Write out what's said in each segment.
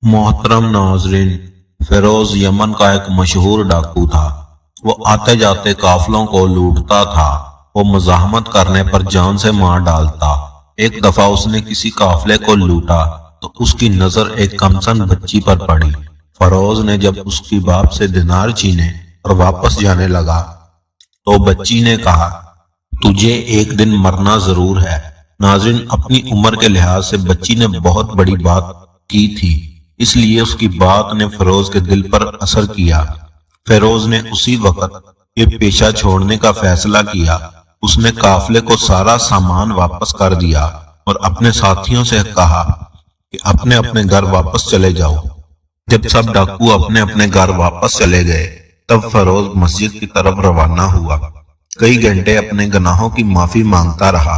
मोहतरम नाजरीन, फिरोज यमन का एक मशहूर डाकू था। वो आते जाते काफिलों को लूटता था। वो मज़ाहमत करने पर जान से मार डालता। एक दफा उसने किसी काफिले को लूटा तो उसकी नजर एक कमसन बच्ची पर पड़ी। फरोज ने जब उसकी बाप से दिनार छीने और वापस जाने लगा तो बच्ची ने कहा, तुझे एक दिन मरना जरूर है। नाजरीन, अपनी उम्र के लिहाज से बच्ची ने बहुत बड़ी बात की थी, इसलिए उसकी बात ने फिरोज के दिल पर असर किया। फिरोज ने उसी वक्त ये पेशा छोड़ने का फैसला किया। उसने काफिले को सारा सामान वापस कर दिया और अपने साथियों से कहा कि अपने अपने घर वापस चले जाओ। जब सब डाकू अपने अपने घर वापस चले गए तब फिरोज मस्जिद की तरफ रवाना हुआ। कई घंटे अपने गुनाहों की माफी मांगता रहा।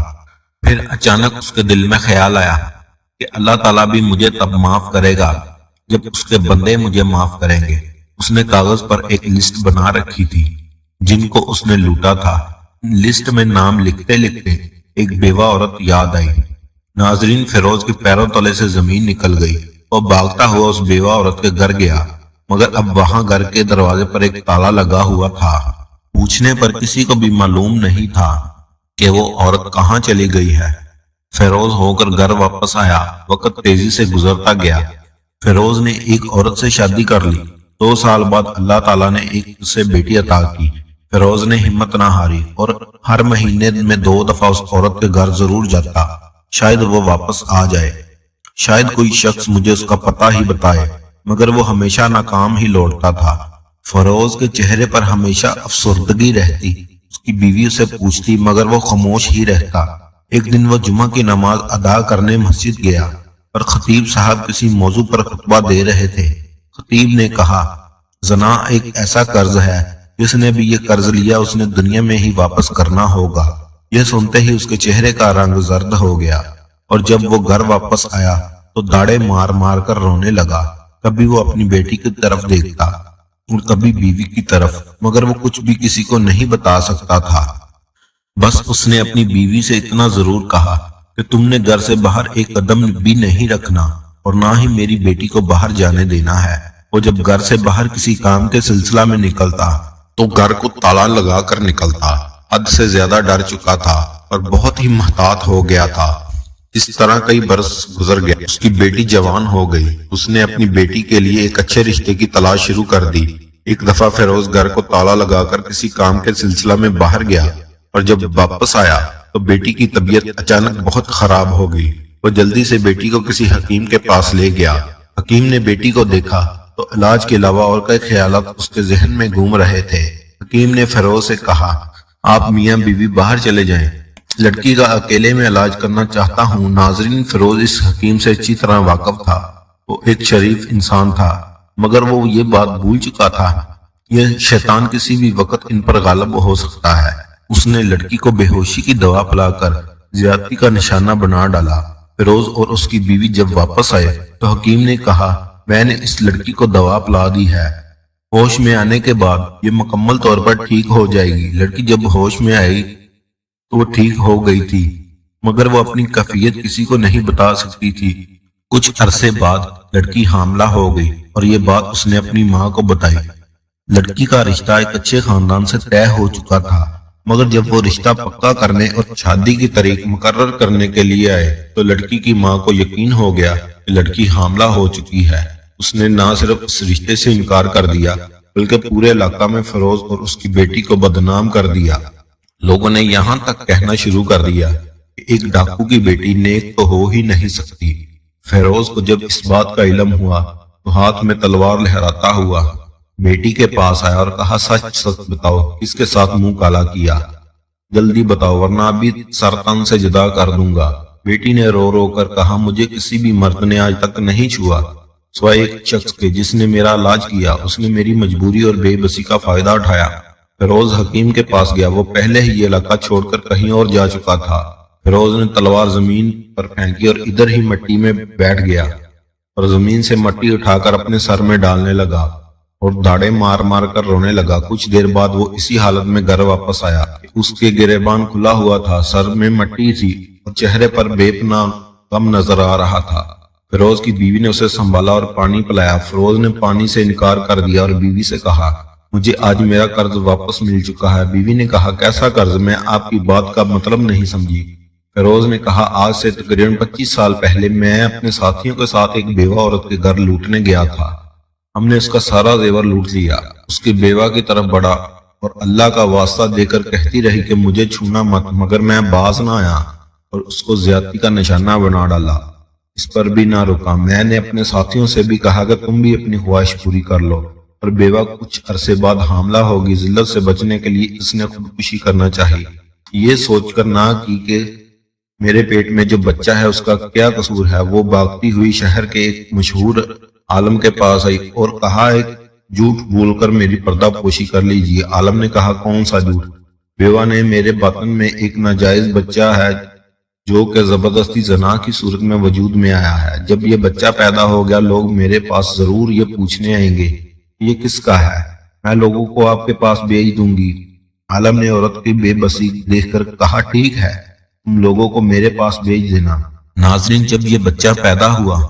फिर अचानक उसके दिल में ख्याल आया कि अल्लाह ताला भी मुझे तब माफ करेगा जब उसके बंदे मुझे माफ करेंगे। उसने कागज पर एक लिस्ट बना रखी थी जिनको उसने लूटा था। लिस्ट में नाम लिखते लिखते एक बेवा औरत याद आई। नाजरीन, फिरोज के पैरों तले से जमीन निकल गई और भागता हुआ उस बेवा औरत के घर गया, मगर अब वहां घर के दरवाजे पर एक ताला लगा हुआ था। पूछने पर किसी को भी मालूम नहीं था कि वो औरत कहाँ चली गई है। फिरोज होकर घर वापस आया। वक्त तेजी से गुजरता गया। फिरोज ने एक औरत से शादी कर ली। 2 साल बाद अल्लाह ताला ने एक उसे बेटी अता की। फिरोज ने हिम्मत ना हारी और हर महीने में 2 दफा उस औरत के घर जरूर जाता। शायद वो वापस आ जाए, शायद कोई शख्स मुझे उसका पता ही बताए, मगर वो हमेशा नाकाम ही लौटता था। फिरोज के चेहरे पर हमेशा अफसुर्दगी रहती। उसकी बीवी उसे पूछती मगर वो खामोश ही रहता। एक दिन वो जुमा की नमाज अदा करने मस्जिद गया और खतीब साहब किसी मौजू पर खुतबा दे रहे थे। खतीब ने कहा, जना एक ऐसा कर्ज है, जिसने भी ये कर्ज लिया उसने दुनिया में ही वापस करना होगा। यह सुनते ही उसके चेहरे का रंग जर्द हो गया और जब वो घर वापस आया तो दाढ़े मार मार कर रोने लगा। कभी वो अपनी बेटी की तरफ देखता और कभी बीवी की तरफ, मगर वो कुछ भी किसी को नहीं बता सकता था। बस उसने अपनी बीवी से इतना जरूर कहा कि तुमने घर से बाहर एक कदम भी नहीं रखना और ना ही मेरी बेटी को बाहर जाने देना है। वो जब घर से बाहर किसी काम के सिलसिला में निकलता तो घर को ताला लगा कर निकलता। हद से ज्यादा डर चुका था और बहुत ही महतात हो गया था। इस तरह कई बरस गुजर गए। उसकी बेटी जवान हो गई। उसने अपनी बेटी के लिए एक अच्छे रिश्ते की तलाश शुरू कर दी। एक दफा फिरोज घर को ताला लगाकर किसी काम के सिलसिला में बाहर गया और जब वापस आया तो बेटी की तबीयत अचानक बहुत खराब हो गई। वो जल्दी से बेटी को किसी हकीम के पास ले गया। हकीम ने बेटी को देखा तो इलाज के अलावा और कई ख्यालात उसके जहन में घूम रहे थे। हकीम ने फिरोज से कहा, आप मियाँ बीवी बाहर चले जाएं, लड़की का अकेले में इलाज करना चाहता हूँ। नाजरीन, फिरोज इस हकीम से अच्छी तरह वाकिफ था। वो एक शरीफ इंसान था, मगर वो ये बात भूल चुका था यह शैतान किसी भी वक्त इन पर गालिब हो सकता है। उसने लड़की को बेहोशी की दवा पिलाकर ज्यादती का निशाना बना डाला। फिरोज और उसकी बीवी जब वापस आए तो हकीम ने कहा, मैंने इस लड़की को दवा पिला दी है, होश में आने के बाद ये मुकम्मल तौर पर ठीक हो जाएगी। लड़की जब होश में आई तो वो ठीक हो गई थी, मगर वो अपनी कैफियत किसी को नहीं बता सकती थी। कुछ अरसे बाद लड़की हामला हो गई और ये बात उसने अपनी माँ को बताई। लड़की का रिश्ता एक अच्छे खानदान से तय हो चुका था, मगर जब वो रिश्ता पक्का करने और शादी की तारीख मुकर्रर करने के लिए आए तो लड़की की माँ को यकीन हो गया कि लड़की हामला हो चुकी है। उसने ना सिर्फ इस रिश्ते से इनकार कर दिया बल्कि पूरे इलाका में फिरोज और उसकी बेटी को बदनाम कर दिया। लोगों ने यहाँ तक कहना शुरू कर दिया कि एक डाकू की बेटी नेक तो हो ही नहीं सकती। फिरोज को जब इस बात का इल्म हुआ तो हाथ में तलवार लहराता हुआ बेटी के पास आया और कहा, सच सच बताओ, किसके साथ मुंह काला किया? जल्दी बताओ वरना अभी सरतन से जुदा कर दूंगा। बेटी ने रो रो कर कहा, मुझे किसी भी मर्द ने आज तक नहीं छुआ सिवाय एक शख्स के जिसने मेरा इलाज किया। उसने मेरी मजबूरी और बेबसी का फायदा उठाया। फिरोज हकीम के पास गया। वो पहले ही ये इलाका छोड़कर कहीं और जा चुका था। फिरोज ने तलवार जमीन पर फेंकी और इधर ही मिट्टी में बैठ गया और जमीन से मिट्टी उठाकर अपने सर में डालने लगा और दाढ़े मार मार कर रोने लगा। कुछ देर बाद वो इसी हालत में घर वापस आया। उसके गिरेबान खुला हुआ था, सर में मिट्टी थी और चेहरे पर बेपनाह गम नजर आ रहा था। فیروز کی بیوی نے اسے سنبھالا اور پانی پلایا۔ فیروز نے پانی سے انکار کر دیا اور بیوی سے کہا مجھے آج میرا قرض واپس مل چکا ہے۔ بیوی نے کہا کیسا قرض؟ میں آپ کی بات کا مطلب نہیں سمجھی۔ فیروز نے کہا آج سے تقریباً 25 سال پہلے میں اپنے ساتھیوں کے ساتھ ایک بیوہ عورت کے گھر لوٹنے گیا تھا۔ ہم نے اس کا سارا زیور لوٹ لیا۔ اس کی بیوہ کی طرف بڑھا اور اللہ کا واسطہ دے کر کہتی رہی کہ مجھے چھونا مت، مگر میں باز نہ آیا اور اس کو زیادتی کا نشانہ بنا ڈالا۔ اس پر بھی نہ رکا۔ میں نے اپنے ساتھیوں سے بھی کہا کہ تم بھی اپنی خواہش پوری کر لو، اور بیوہ کچھ عرصے بعد حاملہ ہوگی۔ ذلت سے بچنے کے لیے اس نے خودکشی کرنا چاہی۔ یہ سوچ کر نہ کی کہ میرے پیٹ میں جو بچہ ہے اس کا کیا قصور ہے۔ وہ بھاگتی ہوئی شہر کے ایک مشہور عالم کے پاس آئی اور کہا ایک جھوٹ بول کر میری پردہ پوشی کر لیجیے۔ عالم نے کہا کون سا جھوٹ؟ بیوہ نے میرے باطن میں ایک ناجائز بچہ ہے جو کہ زبردستی زنا کی صورت میں وجود میں آیا ہے۔ جب یہ بچہ پیدا ہو گیا لوگ میرے پاس ضرور یہ پوچھنے آئیں گے یہ کس کا ہے، میں لوگوں کو آپ کے پاس بھیج دوں گی۔ عالم نے عورت کی بے بسی دیکھ کر کہا ٹھیک ہے، تم لوگوں کو میرے پاس بھیج دینا۔ ناظرین، جب یہ بچہ پیدا ہوا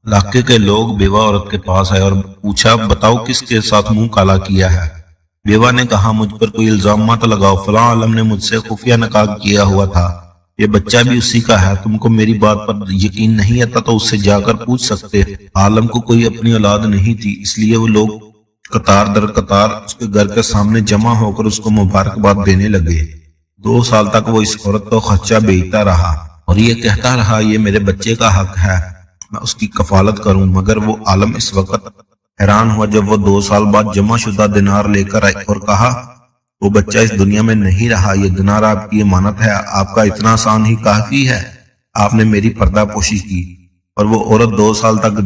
علاقے کے لوگ بیوہ عورت کے پاس آئے اور پوچھا بتاؤ کس کے ساتھ منہ کالا کیا ہے۔ بیوہ نے کہا مجھ پر کوئی الزام مت لگاؤ، فلاں عالم نے مجھ سے خفیہ نکاح کیا ہوا تھا، یہ بچہ بھی اسی کا ہے۔ تم کو میری بات پر یقین نہیں آتا تو اس سے جا کر پوچھ سکتے۔ عالم کو کوئی اپنی اولاد نہیں تھی، اس لیے وہ لوگ قطار در قطار اس کے گھر کے سامنے جمع ہو کر اس کو مبارکباد دینے لگے۔ 2 سال تک وہ اس عورت کو خرچہ بیچتا رہا اور یہ کہتا رہا یہ میرے بچے کا حق ہے، میں اس کی کفالت کروں۔ مگر وہ عالم اس وقت حیران ہوا جب وہ 2 سال بعد جمع شدہ دینار لے کر آئے اور کہا وہ بچہ اس دنیا میں نہیں رہا، یہ دینار آپ کی امانت ہے، آپ کا اتنا آسان ہی کافی ہے، آپ نے میری پردہ پوشی کی۔ اور وہ عورت 2 سال تک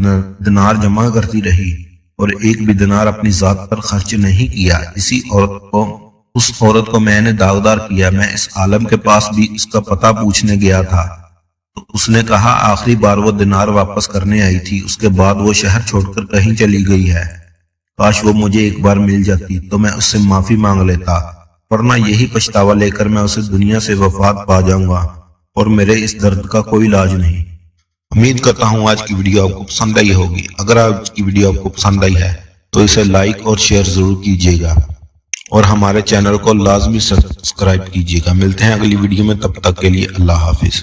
دینار جمع کرتی رہی اور ایک بھی دینار اپنی ذات پر خرچ نہیں کیا۔ اس عورت کو میں نے داغدار کیا۔ میں اس عالم کے پاس بھی اس کا پتہ پوچھنے گیا تھا تو اس نے کہا آخری بار وہ دینار واپس کرنے آئی تھی، اس کے بعد وہ شہر چھوڑ کر کہیں چلی گئی ہے۔ کاش وہ مجھے ایک بار مل جاتی تو میں اس سے معافی مانگ لیتا، ورنہ یہی پچھتاوا لے کر میں اسے دنیا سے وفات پا جاؤں گا اور میرے اس درد کا کوئی علاج نہیں۔ امید کرتا ہوں آج کی ویڈیو آپ کو پسند آئی ہوگی۔ اگر آج کی ویڈیو آپ کو پسند آئی ہے تو اسے لائک اور شیئر ضرور کیجیے گا اور ہمارے چینل کو لازمی سبسکرائب کیجیے گا۔ ملتے ہیں اگلی ویڈیو میں، تب تک کے لیے اللہ حافظ۔